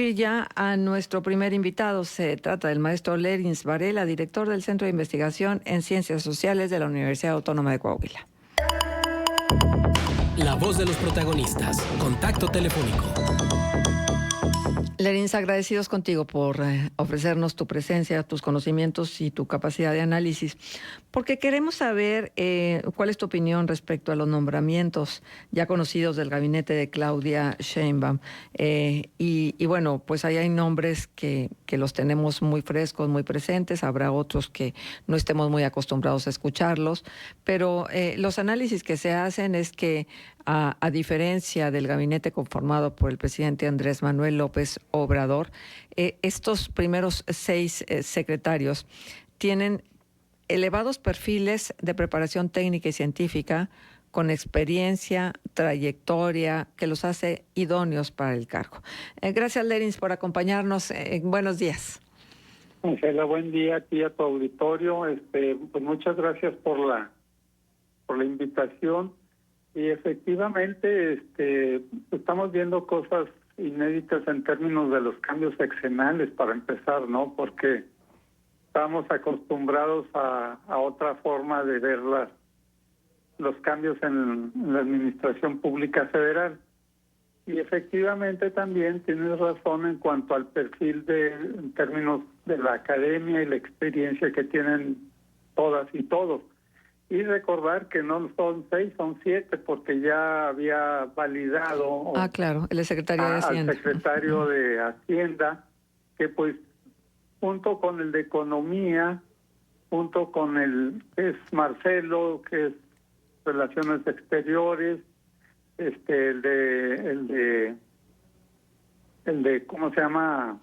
Y ya a nuestro primer invitado. Se trata del maestro Lerins Varela, director del Centro de Investigación en Ciencias Sociales de la Universidad Autónoma de Coahuila. La voz de los protagonistas. Contacto telefónico. Lerins, agradecidos contigo por ofrecernos tu presencia, tus conocimientos y tu capacidad de análisis, porque queremos saber cuál es tu opinión respecto a los nombramientos ya conocidos del gabinete de Claudia Sheinbaum. Y bueno, pues ahí hay nombres que los tenemos muy frescos, muy presentes, habrá otros que no estemos muy acostumbrados a escucharlos, pero los análisis que se hacen es que a diferencia del gabinete conformado por el presidente Andrés Manuel López Obrador, estos primeros 6 secretarios tienen elevados perfiles de preparación técnica y científica, con experiencia, trayectoria, que los hace idóneos para el cargo. Gracias, Lerins, por acompañarnos. Buenos días. Ángela, buen día a ti y a tu auditorio. Pues muchas gracias por la invitación. Y efectivamente, estamos viendo cosas inéditas en términos de los cambios sexenales, para empezar, ¿no? Porque estamos acostumbrados a otra forma de ver los cambios en la administración pública federal. Y efectivamente también tienes razón en cuanto al perfil en términos de la academia y la experiencia que tienen todas y todos. Y recordar que no son 6, son 7, porque ya había validado claro, el secretario de Hacienda. Al secretario de Hacienda, que pues junto con el de Economía, junto con el que es Marcelo, que es Relaciones Exteriores, el de ¿cómo se llama?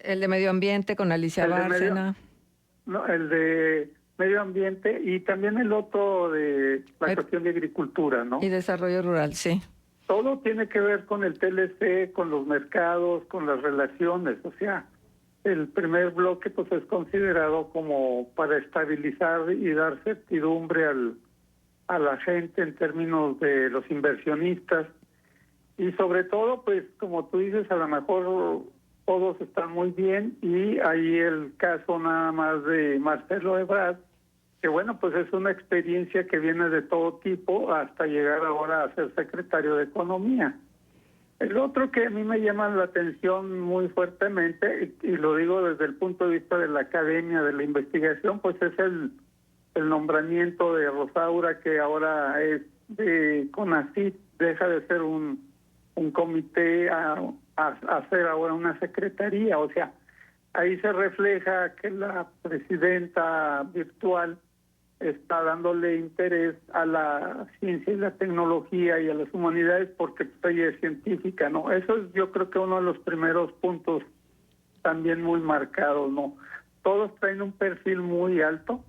El de Medio Ambiente con Alicia Bárcena. El de Medio Ambiente, y también el otro de la cuestión de agricultura, ¿no? Y desarrollo rural, sí. Todo tiene que ver con el TLC, con los mercados, con las relaciones. O sea, el primer bloque pues es considerado como para estabilizar y dar certidumbre a la gente en términos de los inversionistas. Y sobre todo, pues como tú dices, a lo mejor todos están muy bien, y ahí el caso nada más de Marcelo Ebrard, que bueno, pues es una experiencia que viene de todo tipo hasta llegar ahora a ser secretario de Economía. El otro que a mí me llama la atención muy fuertemente, y lo digo desde el punto de vista de la academia, de la investigación, pues es el nombramiento de Rosaura, que ahora es de CONACYT, deja de ser un comité a hacer ahora una secretaría. O sea, ahí se refleja que la presidenta virtual está dándole interés a la ciencia y la tecnología y a las humanidades, porque pues, ella es científica, ¿no? Eso es, yo creo que uno de los primeros puntos también muy marcados, ¿no? Todos traen un perfil muy alto,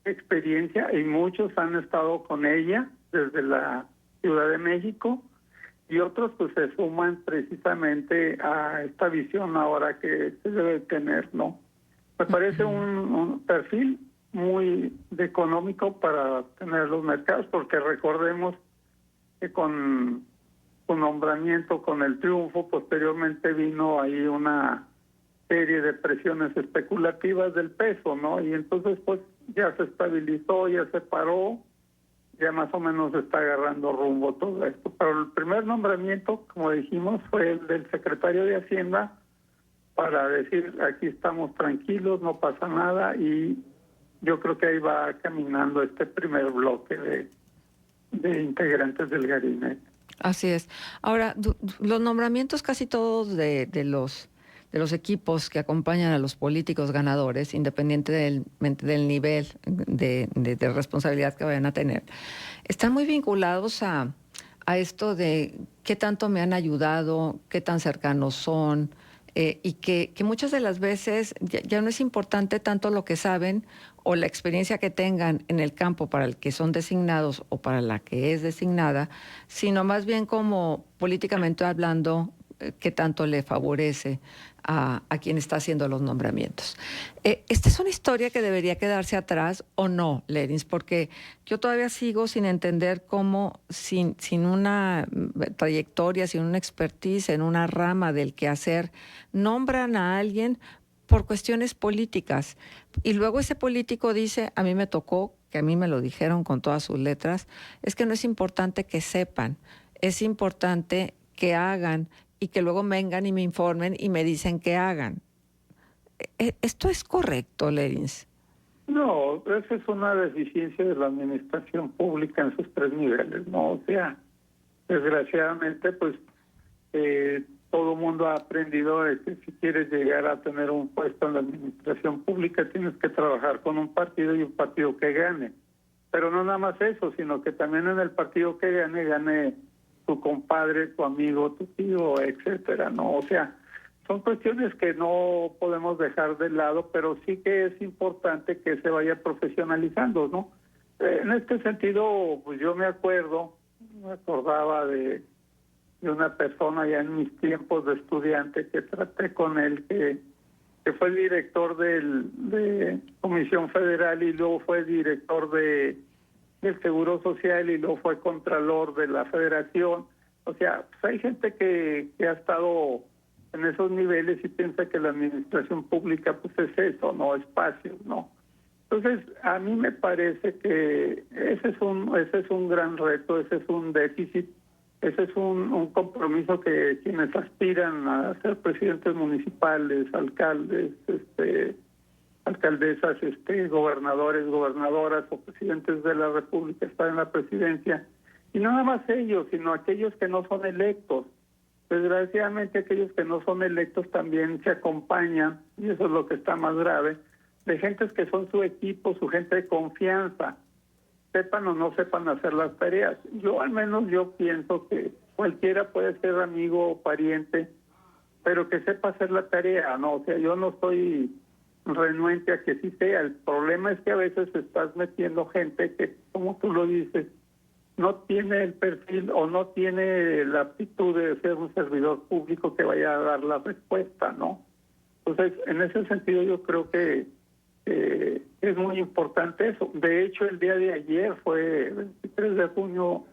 experiencia, y muchos han estado con ella desde la Ciudad de México, y otros pues se suman precisamente a esta visión ahora que se debe tener, ¿no? Me parece un perfil muy económico para tener los mercados, porque recordemos que con su nombramiento, con el triunfo, posteriormente vino ahí una serie de presiones especulativas del peso, ¿no? Y entonces pues ya se estabilizó, ya se paró, ya más o menos está agarrando rumbo todo esto. Pero el primer nombramiento, como dijimos, fue el del secretario de Hacienda, para decir, aquí estamos tranquilos, no pasa nada, y yo creo que ahí va caminando este primer bloque de integrantes del gabinete. Así es. Ahora, los nombramientos casi todos de los equipos que acompañan a los políticos ganadores, independientemente del nivel de responsabilidad que vayan a tener, están muy vinculados a esto de qué tanto me han ayudado, qué tan cercanos son, y que muchas de las veces ya no es importante tanto lo que saben o la experiencia que tengan en el campo para el que son designados o para la que es designada, sino más bien como políticamente hablando, qué tanto le favorece a quien está haciendo los nombramientos. ¿Esta es una historia que debería quedarse atrás o no, Lerins? Porque yo todavía sigo sin entender cómo sin una trayectoria, sin una expertise en una rama del quehacer, nombran a alguien por cuestiones políticas. Y luego ese político dice, a mí me tocó, que a mí me lo dijeron con todas sus letras, es que no es importante que sepan, es importante que hagan y que luego vengan y me informen y me dicen que hagan. ¿Esto es correcto, Lerins? No, esa es una deficiencia de la administración pública en sus tres niveles, ¿no? O sea, desgraciadamente, pues todo el mundo ha aprendido de que si quieres llegar a tener un puesto en la administración pública tienes que trabajar con un partido y un partido que gane. Pero no nada más eso, sino que también en el partido que gane tu compadre, tu amigo, tu tío, etcétera, ¿no? O sea, son cuestiones que no podemos dejar de lado, pero sí que es importante que se vaya profesionalizando, ¿no? En este sentido, pues yo me acordaba de una persona ya en mis tiempos de estudiante que traté con él, que fue director de Comisión Federal y luego fue director del Seguro Social y luego fue contralor de la Federación. O sea, pues hay gente que ha estado en esos niveles y piensa que la administración pública pues es eso, no espacios, ¿no? Entonces, a mí me parece que ese es un gran reto, ese es un déficit. Ese es un compromiso que quienes aspiran a ser presidentes municipales, alcaldes, alcaldesas, gobernadores, gobernadoras o presidentes de la República están en la presidencia. Y no nada más ellos, sino aquellos que no son electos. Desgraciadamente aquellos que no son electos también se acompañan, y eso es lo que está más grave, de gentes que son su equipo, su gente de confianza, sepan o no sepan hacer las tareas. Al menos yo pienso que cualquiera puede ser amigo o pariente, pero que sepa hacer la tarea, ¿no? O sea, yo no estoy renuente a que sí sea. El problema es que a veces estás metiendo gente que, como tú lo dices, no tiene el perfil o no tiene la aptitud de ser un servidor público que vaya a dar la respuesta, ¿no? Entonces, en ese sentido yo creo que es muy importante eso. De hecho, el día de ayer fue 23 de junio,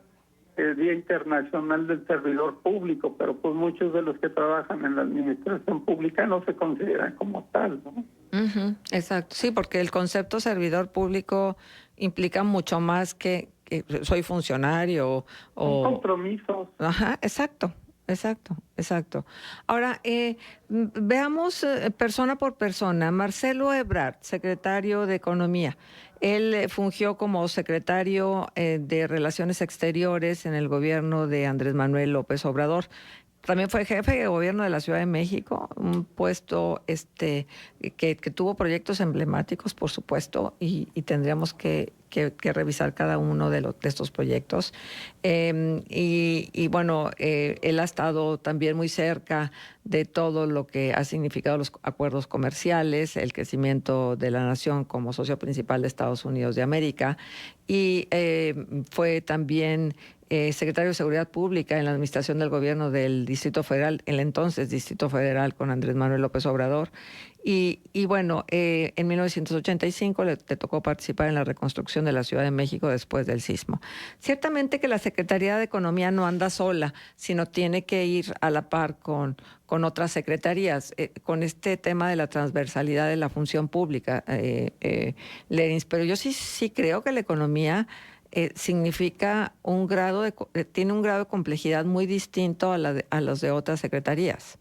el Día Internacional del Servidor Público, pero pues muchos de los que trabajan en la administración pública no se consideran como tal, ¿no? Exacto, sí, porque el concepto servidor público implica mucho más que soy funcionario o... Son compromisos. Ajá, exacto. Ahora, veamos persona por persona. Marcelo Ebrard, secretario de Economía. Él fungió como secretario de Relaciones Exteriores en el gobierno de Andrés Manuel López Obrador. También fue jefe de gobierno de la Ciudad de México, un puesto que tuvo proyectos emblemáticos, por supuesto, y tendríamos que revisar cada uno de estos proyectos. Bueno, él ha estado también muy cerca de todo lo que ha significado los acuerdos comerciales, el crecimiento de la nación como socio principal de Estados Unidos de América, y fue también secretario de Seguridad Pública en la administración del gobierno del Distrito Federal, el entonces Distrito Federal con Andrés Manuel López Obrador. Y bueno, en 1985 le tocó participar en la reconstrucción de la Ciudad de México después del sismo. Ciertamente que la Secretaría de Economía no anda sola, sino tiene que ir a la par con otras secretarías, con este tema de la transversalidad de la función pública, Lerins. Pero yo sí creo que la economía significa tiene un grado de complejidad muy distinto a los de otras secretarías.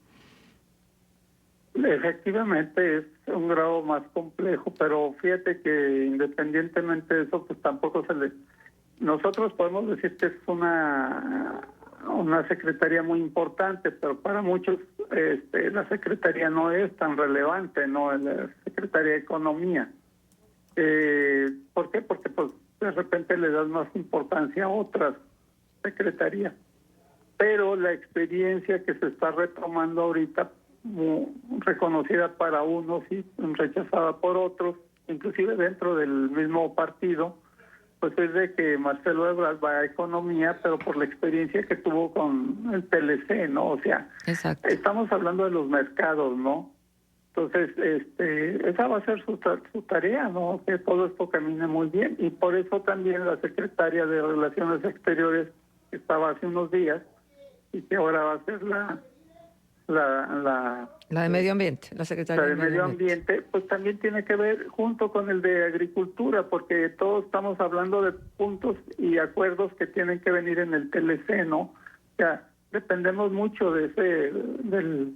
Efectivamente es un grado más complejo, pero fíjate que independientemente de eso, pues tampoco nosotros podemos decir que es una secretaría muy importante, pero para muchos la secretaría no es tan relevante, ¿no? La Secretaría de Economía. ¿Por qué? Porque pues de repente le das más importancia a otras secretarías. Pero la experiencia que se está retomando ahorita, reconocida para unos y rechazada por otros, inclusive dentro del mismo partido, pues es de que Marcelo Ebrard va a Economía, pero por la experiencia que tuvo con el TLC, ¿no? O sea, Exacto. estamos hablando de los mercados, ¿no? Entonces, esa va a ser su tarea, ¿no? Que todo esto camine muy bien. Y por eso también la secretaria de Relaciones Exteriores, que estaba hace unos días, y que ahora va a ser la de Medio Ambiente, la secretaria de Medio Ambiente, pues también tiene que ver junto con el de Agricultura, porque todos estamos hablando de puntos y acuerdos que tienen que venir en el TLC, ¿no? O sea, dependemos mucho de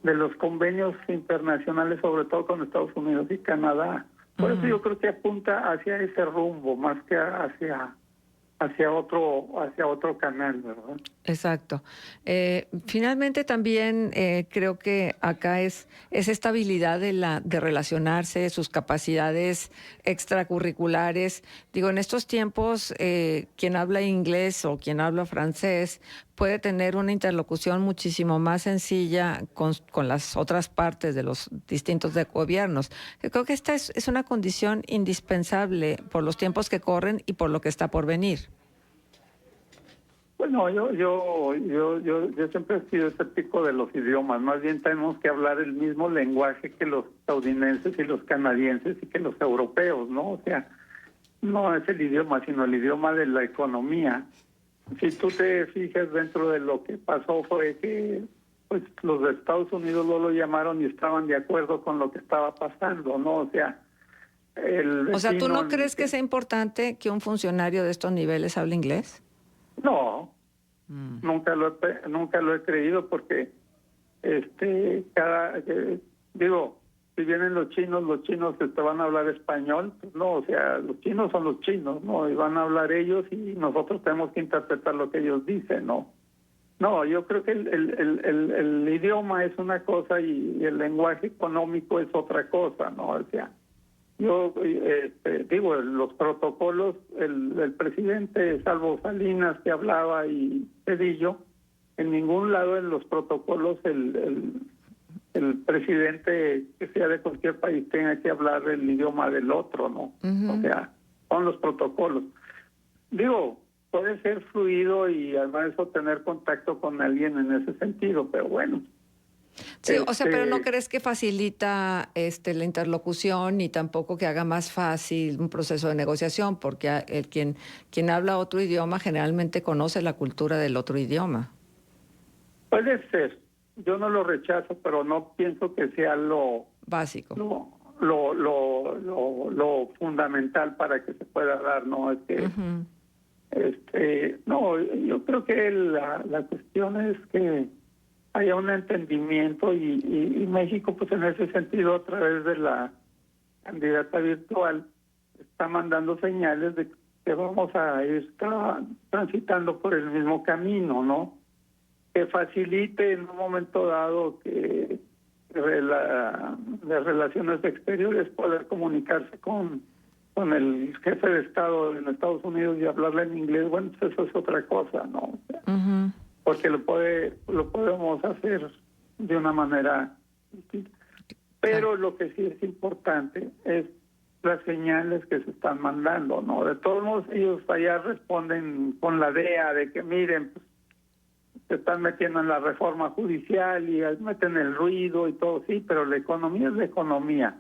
los convenios internacionales, sobre todo con Estados Unidos y Canadá. Por eso yo creo que apunta hacia ese rumbo, más que hacia otro canal, ¿verdad? Exacto. Finalmente también creo que acá es esta habilidad de relacionarse, sus capacidades extracurriculares. Digo, en estos tiempos, quien habla inglés o quien habla francés puede tener una interlocución muchísimo más sencilla con las otras partes de los distintos gobiernos. Creo que esta es una condición indispensable por los tiempos que corren y por lo que está por venir. Bueno, yo siempre he sido escéptico de los idiomas. Más bien tenemos que hablar el mismo lenguaje que los estadounidenses y los canadienses y que los europeos, ¿no? O sea, no es el idioma, sino el idioma de la economía. Si tú te fijas, dentro de lo que pasó fue que pues los de Estados Unidos lo llamaron y estaban de acuerdo con lo que estaba pasando, ¿no? O sea, ¿tú no crees que sea importante que un funcionario de estos niveles hable inglés? No, nunca lo he creído, porque digo, si vienen los chinos te van a hablar español. Pues no, o sea, los chinos son los chinos, ¿no? Y van a hablar ellos y nosotros tenemos que interpretar lo que ellos dicen, ¿no? No, yo creo que el idioma es una cosa y el lenguaje económico es otra cosa, ¿no? O sea, yo digo, los protocolos, el presidente, salvo Salinas que hablaba y Cedillo, en ningún lado en los protocolos el presidente, que sea de cualquier país, tenga que hablar el idioma del otro, ¿no? O sea, son los protocolos. Digo, puede ser fluido y además eso tener contacto con alguien en ese sentido, pero bueno. Sí, o sea, pero ¿no crees que facilita la interlocución y tampoco que haga más fácil un proceso de negociación? Porque quien habla otro idioma generalmente conoce la cultura del otro idioma. Puede ser. Yo no lo rechazo, pero no pienso que sea lo básico, lo fundamental para que se pueda dar, ¿no? Es que no, yo creo que la cuestión es que haya un entendimiento y México, pues en ese sentido, a través de la candidata virtual, está mandando señales de que vamos a ir transitando por el mismo camino, ¿no? Que facilite en un momento dado que de Relaciones Exteriores poder comunicarse con el jefe de Estado en Estados Unidos y hablarle en inglés. Bueno, pues eso es otra cosa, ¿no? O sea, porque lo podemos hacer de una manera distinta. Pero lo que sí es importante es las señales que se están mandando, ¿no? De todos modos, ellos allá responden con la DEA de que, miren, pues, se están metiendo en la reforma judicial y meten el ruido y todo, sí, pero la economía es la economía.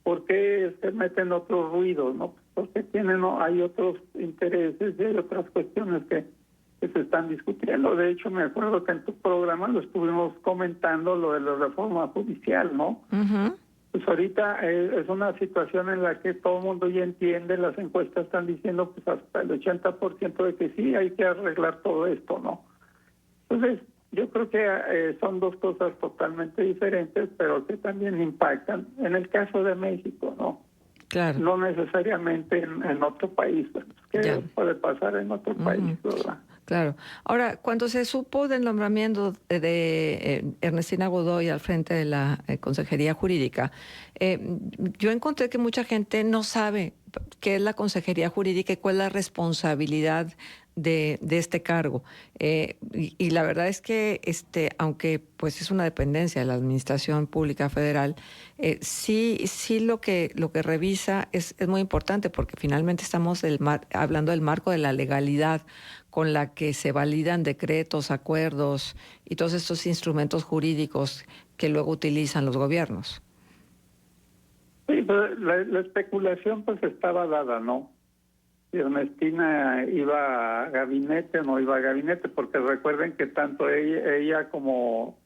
¿Por qué se meten otros ruidos, no? Porque hay otros intereses y hay otras cuestiones que se están discutiendo. De hecho, me acuerdo que en tu programa lo estuvimos comentando, lo de la reforma judicial, ¿no? Pues ahorita es una situación en la que todo el mundo ya entiende, las encuestas están diciendo pues hasta el 80% de que sí, hay que arreglar todo esto, ¿no? Entonces, yo creo que son dos cosas totalmente diferentes, pero que también impactan. En el caso de México, ¿no? Claro. No necesariamente en otro país, que puede pasar en otro país, ¿verdad? Claro. Ahora, cuando se supo del nombramiento de Ernestina Godoy al frente de la Consejería Jurídica, yo encontré que mucha gente no sabe qué es la Consejería Jurídica y cuál es la responsabilidad de este cargo. Y la verdad es que aunque pues es una dependencia de la Administración Pública Federal, sí lo que revisa es muy importante, porque finalmente estamos hablando del marco de la legalidad con la que se validan decretos, acuerdos y todos estos instrumentos jurídicos que luego utilizan los gobiernos. Sí, pero la especulación pues estaba dada, ¿no? Si Ernestina iba a gabinete o no iba a gabinete, porque recuerden que tanto ella como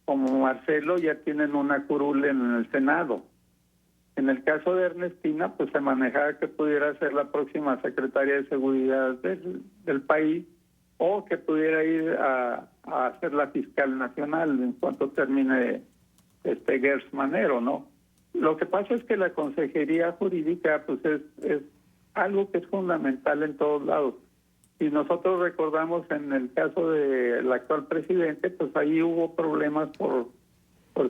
Marcelo ya tienen una curul en el Senado. En el caso de Ernestina, pues se manejaba que pudiera ser la próxima secretaria de Seguridad del país, o que pudiera ir a ser la fiscal nacional en cuanto termine Gers Manero, ¿no? Lo que pasa es que la consejería jurídica pues es algo que es fundamental en todos lados. Si nosotros recordamos en el caso del actual presidente, pues ahí hubo problemas por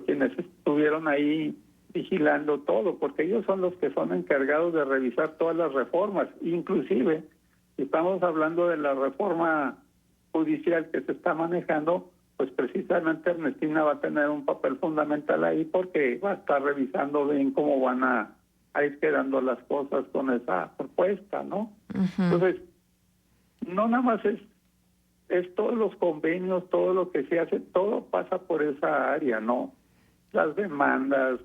quienes estuvieron ahí vigilando todo, porque ellos son los que son encargados de revisar todas las reformas. Inclusive, si estamos hablando de la reforma judicial que se está manejando, pues precisamente Ernestina va a tener un papel fundamental ahí, porque va a estar revisando bien cómo van a ir quedando las cosas con esa propuesta, ¿no? Uh-huh. Entonces, no nada más es todos los convenios, todo lo que se hace, todo pasa por esa área, ¿no? Las demandas,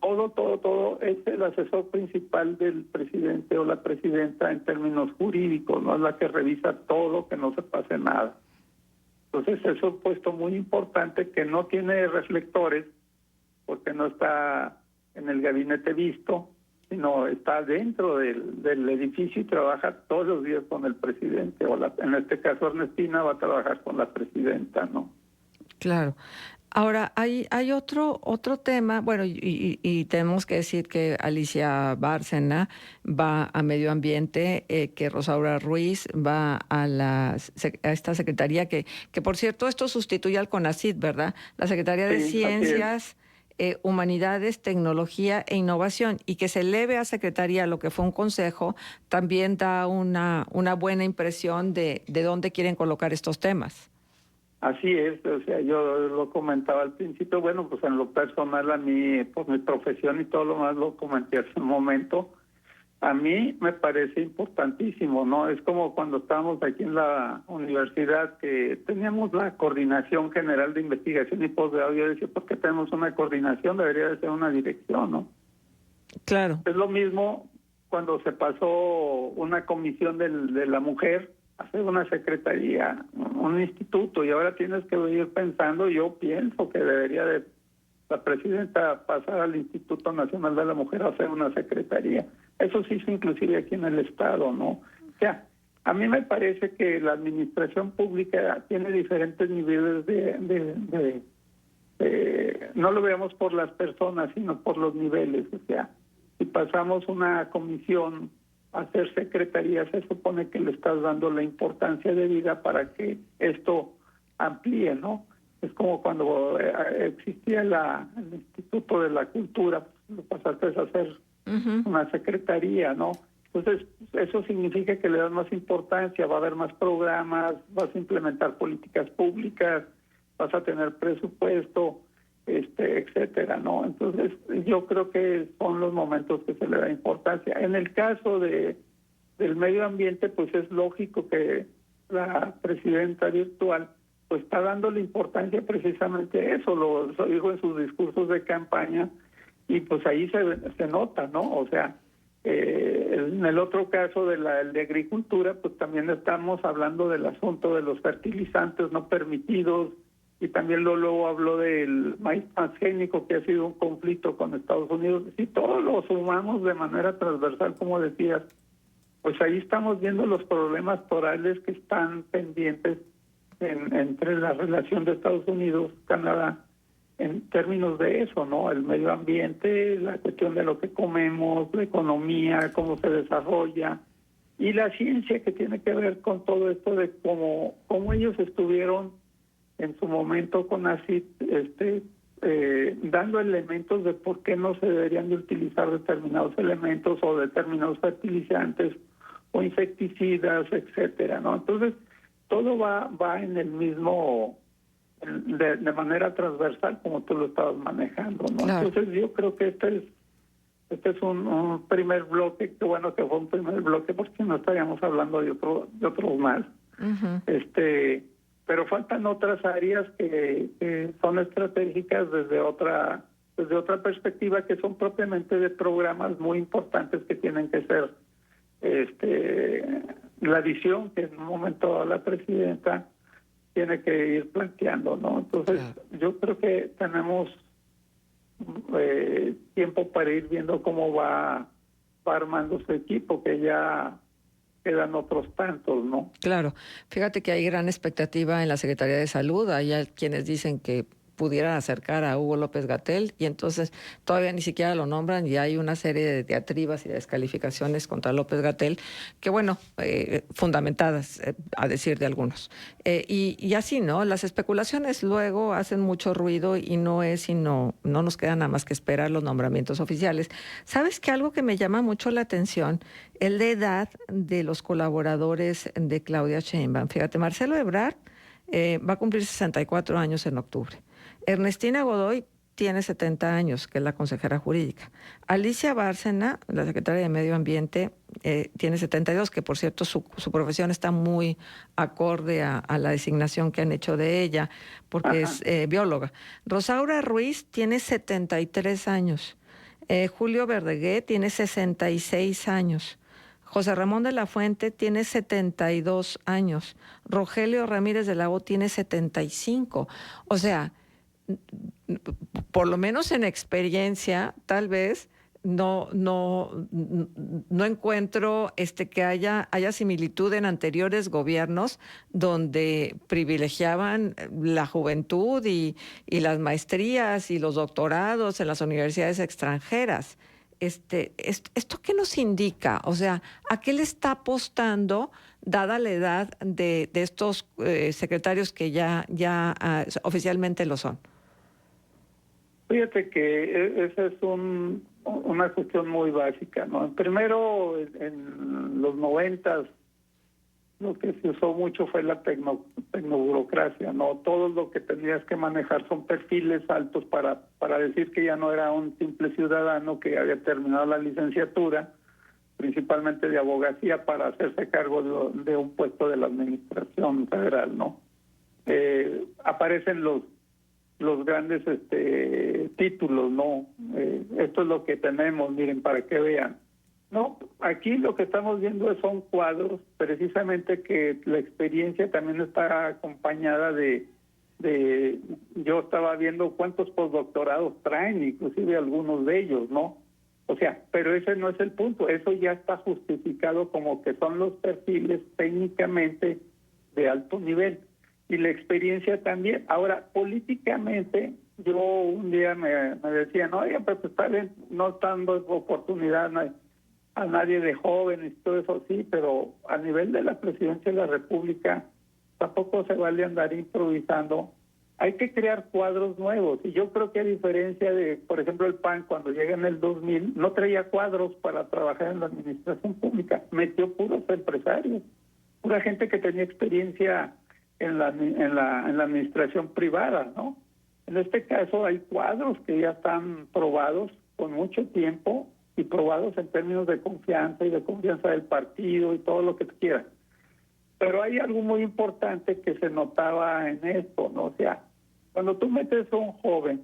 todo es el asesor principal del presidente o la presidenta en términos jurídicos, no es la que revisa todo, que no se pase nada. Entonces es un puesto muy importante que no tiene reflectores, porque no está en el gabinete visto, sino está dentro del edificio y trabaja todos los días con el presidente, en este caso Ernestina va a trabajar con la presidenta, ¿no? Claro. Ahora, hay otro tema, bueno, y tenemos que decir que Alicia Bárcena va a Medio Ambiente, que Rosaura Ruiz va a esta secretaría que por cierto, esto sustituye al CONACYT, ¿verdad? La Secretaría de Ciencias, Humanidades, Tecnología e Innovación, y que se eleve a secretaría lo que fue un consejo, también da una buena impresión de dónde quieren colocar estos temas. Así es, o sea, yo lo comentaba al principio, bueno, pues en lo personal a mí, por mi profesión y todo lo más lo comenté hace un momento, a mí me parece importantísimo, ¿no? Es como cuando estábamos aquí en la universidad que teníamos la Coordinación General de Investigación y Posgrado, yo decía, ¿por qué tenemos una coordinación? Debería de ser una dirección, ¿no? Claro. Es lo mismo cuando se pasó una comisión de la mujer, hacer una secretaría, un instituto, y ahora tienes que ir pensando, yo pienso que debería de la presidenta pasar al Instituto Nacional de la Mujer a hacer una secretaría. Eso sí es inclusive aquí en el Estado, ¿no? O sea, a mí me parece que la administración pública tiene diferentes niveles no lo veamos por las personas, sino por los niveles. O sea, si pasamos una comisión hacer secretaría, se supone que le estás dando la importancia debida para que esto amplíe, ¿no? Es como cuando existía el Instituto de la Cultura, pues, lo pasaste a hacer una secretaría, ¿no? Entonces, eso significa que le das más importancia, va a haber más programas, vas a implementar políticas públicas, vas a tener presupuesto, etcétera, ¿no? Entonces, yo creo que son los momentos que se le da importancia. En el caso del medio ambiente, pues es lógico que la presidenta virtual pues está dándole importancia precisamente a eso, lo dijo en sus discursos de campaña, y pues ahí se nota, ¿no? O sea, en el otro caso el de agricultura, pues también estamos hablando del asunto de los fertilizantes no permitidos, y también luego habló del maíz transgénico, que ha sido un conflicto con Estados Unidos. Si todos lo sumamos de manera transversal, como decías, pues ahí estamos viendo los problemas torales que están pendientes entre la relación de Estados Unidos, Canadá, en términos de eso, ¿no? El medio ambiente, la cuestión de lo que comemos, la economía, cómo se desarrolla, y la ciencia, que tiene que ver con todo esto de cómo ellos estuvieron en su momento con ACID, dando elementos de por qué no se deberían de utilizar determinados elementos o determinados fertilizantes o insecticidas, etcétera, ¿no? Entonces, todo va en el mismo, de manera transversal, como tú lo estabas manejando, ¿no? Claro. Entonces, yo creo que este es un primer bloque, que bueno que fue un primer bloque, porque no estaríamos hablando de otros más. Ujú. Pero faltan otras áreas que son estratégicas desde otra perspectiva, que son propiamente de programas muy importantes que tienen que ser la visión que en un momento la presidenta tiene que ir planteando, ¿no? Entonces, Claro. yo creo que tenemos tiempo para ir viendo cómo va armando su equipo, que ya quedan otros tantos, ¿no? Claro, fíjate que hay gran expectativa en la Secretaría de Salud. Hay quienes dicen que pudieran acercar a Hugo López-Gatell y entonces todavía ni siquiera lo nombran y hay una serie de diatribas y descalificaciones contra López-Gatell que, bueno, fundamentadas, a decir de algunos. Y así, ¿no? Las especulaciones luego hacen mucho ruido y no nos queda nada más que esperar los nombramientos oficiales. ¿Sabes qué? Algo que me llama mucho la atención es la edad de los colaboradores de Claudia Sheinbaum. Fíjate, Marcelo Ebrard va a cumplir 64 años en octubre. Ernestina Godoy tiene 70 años, que es la consejera jurídica. Alicia Bárcena, la secretaria de Medio Ambiente, tiene 72, que por cierto su profesión está muy acorde a la designación que han hecho de ella, porque Ajá. es bióloga. Rosaura Ruiz tiene 73 años. Julio Verdegué tiene 66 años. José Ramón de la Fuente tiene 72 años. Rogelio Ramírez de la O tiene 75. O sea, por lo menos en experiencia, tal vez no encuentro que haya similitud en anteriores gobiernos donde privilegiaban la juventud y las maestrías y los doctorados en las universidades extranjeras. ¿Esto qué nos indica? O sea, ¿a qué le está apostando, dada la edad de estos secretarios que ya oficialmente lo son? Fíjate que esa es una cuestión muy básica, ¿no? Primero, en los 90, lo que se usó mucho fue la tecnoburocracia, ¿no? Todo lo que tenías que manejar son perfiles altos para decir que ya no era un simple ciudadano que había terminado la licenciatura, principalmente de abogacía, para hacerse cargo de un puesto de la administración federal, ¿no? Aparecen los grandes títulos, ¿no? Esto es lo que tenemos, miren, para que vean. No, aquí lo que estamos viendo son cuadros, precisamente que la experiencia también está acompañada de yo estaba viendo cuántos postdoctorados traen, inclusive algunos de ellos, ¿no? O sea, pero ese no es el punto, eso ya está justificado como que son los perfiles técnicamente de alto nivel. Y la experiencia también. Ahora, políticamente, yo un día me decían, oye, pues está bien, no están dando oportunidad a nadie de jóvenes y todo eso, sí, pero a nivel de la presidencia de la República tampoco se vale andar improvisando. Hay que crear cuadros nuevos. Y yo creo que a diferencia de, por ejemplo, el PAN, cuando llega en el 2000, no traía cuadros para trabajar en la administración pública. Metió puros empresarios, pura gente que tenía experiencia en la administración privada, ¿no? En este caso hay cuadros que ya están probados con mucho tiempo y probados en términos de confianza y de confianza del partido y todo lo que quieras. Pero hay algo muy importante que se notaba en esto, ¿no? O sea, cuando tú metes a un joven,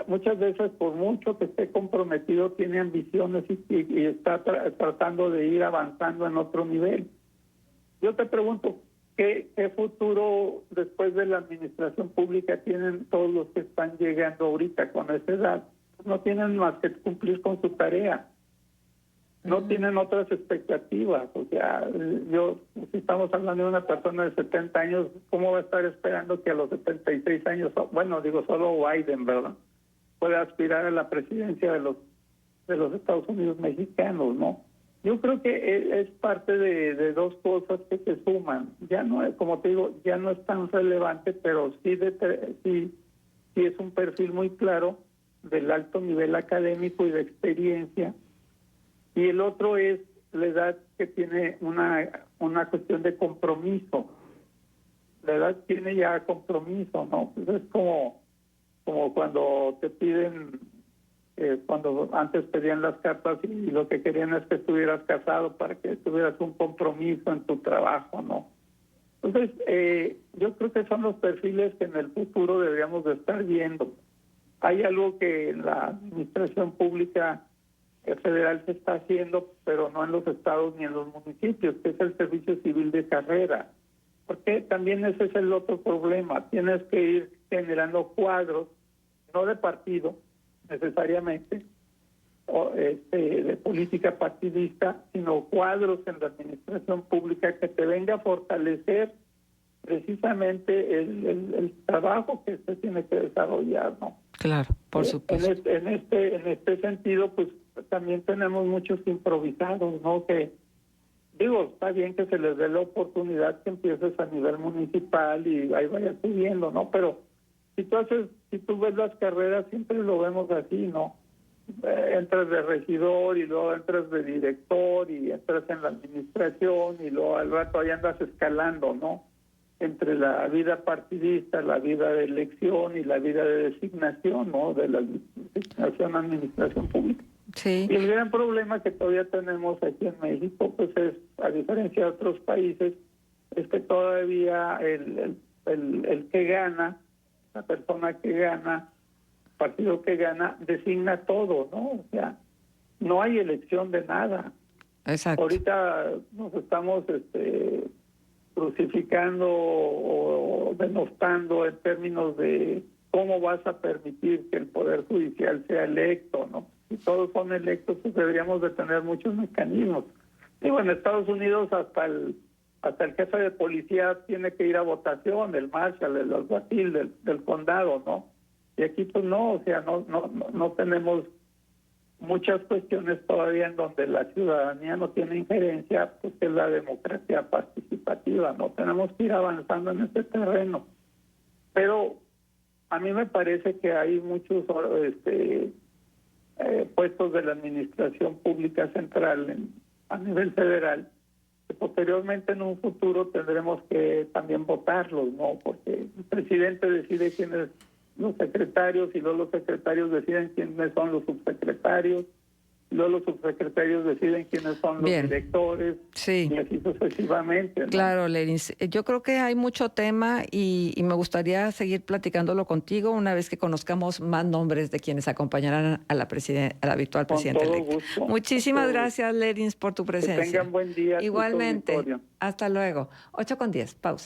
muchas veces por mucho que esté comprometido, tiene ambiciones y está tratando de ir avanzando en otro nivel. Yo te pregunto, ¿qué futuro después de la administración pública tienen todos los que están llegando ahorita con esa edad? No tienen más que cumplir con su tarea. No tienen otras expectativas. O sea, si estamos hablando de una persona de 70 años, ¿cómo va a estar esperando que a los 76 años, bueno, digo, solo Biden, ¿verdad?, pueda aspirar a la presidencia de los Estados Unidos mexicanos, ¿no? Yo creo que es parte de dos cosas que se suman. Ya no es, como te digo, ya no es tan relevante, pero sí es un perfil muy claro del alto nivel académico y de experiencia. Y el otro es la edad que tiene una cuestión de compromiso. La edad tiene ya compromiso, ¿no? Pues es como cuando te piden, cuando antes pedían las cartas y lo que querían es que estuvieras casado para que tuvieras un compromiso en tu trabajo, ¿no? Entonces, yo creo que son los perfiles que en el futuro deberíamos de estar viendo. Hay algo que en la administración pública federal se está haciendo, pero no en los estados ni en los municipios, que es el servicio civil de carrera. Porque también ese es el otro problema. Tienes que ir generando cuadros, no de partido necesariamente, de política partidista, sino cuadros en la administración pública que te venga a fortalecer precisamente el trabajo que se tiene que desarrollar, ¿no? Claro, por supuesto. En este sentido, pues también tenemos muchos improvisados, ¿no? Que digo, está bien que se les dé la oportunidad que empieces a nivel municipal y ahí vaya subiendo, ¿no? Pero si tú ves las carreras, siempre lo vemos así, ¿no? Entras de regidor y luego entras de director y entras en la administración y luego al rato ahí andas escalando, ¿no? Entre la vida partidista, la vida de elección y la vida de designación, ¿no? De la designación a administración pública. Sí. Y el gran problema que todavía tenemos aquí en México, pues es, a diferencia de otros países, es que todavía el que gana, la persona que gana, el partido que gana, designa todo, ¿no? O sea, no hay elección de nada. Exacto. Ahorita nos estamos crucificando o denostando en términos de cómo vas a permitir que el Poder Judicial sea electo, ¿no? Si todos son electos, pues deberíamos de tener muchos mecanismos. Digo, en Estados Unidos hasta el jefe de policía tiene que ir a votación, el marshal, el alguacil del condado, ¿no? Y aquí pues no, o sea, no tenemos muchas cuestiones todavía en donde la ciudadanía no tiene injerencia, pues es la democracia participativa, ¿no? Tenemos que ir avanzando en este terreno. Pero a mí me parece que hay muchos puestos de la administración pública central a nivel federal, que posteriormente en un futuro tendremos que también votarlos, ¿no? Porque el presidente decide quiénes los secretarios y luego los secretarios deciden quiénes son los subsecretarios, y luego los subsecretarios deciden quiénes son los directores, sí, y así sucesivamente, ¿no? Claro, Lerins. Yo creo que hay mucho tema y me gustaría seguir platicándolo contigo una vez que conozcamos más nombres de quienes acompañarán a la virtual presidenta electa. Gusto. Muchísimas gracias, Lerins, por tu presencia. Que tengan buen día. Igualmente. Hasta luego. 8:10. Pausa.